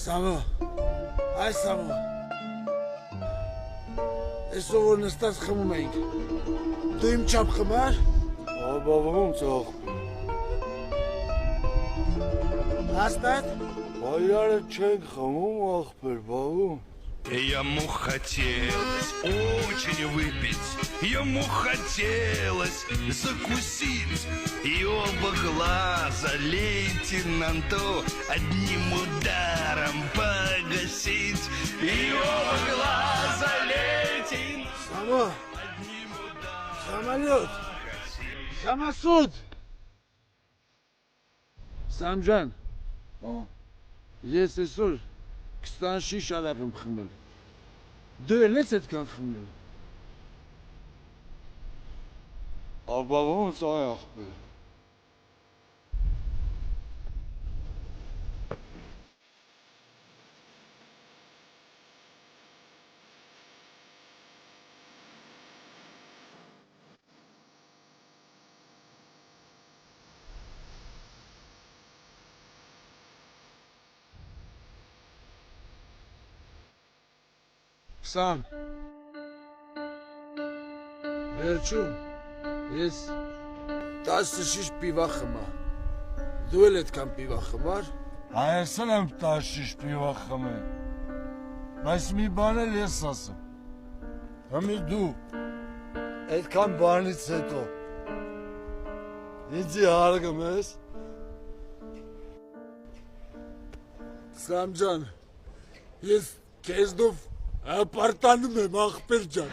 Սամո, այ Սամո, այսօր որ նստած խմում էինք, դու իմ չափ խմար? Բավական ծախ։ Հաստատ? Իրար չենք խմում, ախպեր, բավում։ Ему хотелось очень выпить, ему хотелось закусить, и оба глаза лейтенанту одним ударом погасить, и оба глаза лейтенанту Սամո, Սամալյոտ, Սամասուդ, Սամջան, ես այսօր 20 շիշ արավ եմ խմել, դու էլ ես այդքան խմել։ Բավական ծայ ախպեր։ Սամ, վերջում, ես 10 շիշ պիվա խմա, դու էլ այդքան պիվա խմար։ Ես էլ եմ 10 շիշ պիվա խմել, բայց մի բան էլ ես ասեմ, հմի դու, այդքան բանից հետո, ինձի հարգում ես։ Սամջան, ես քեզնով ապարտանում եմ ախպեր ջան։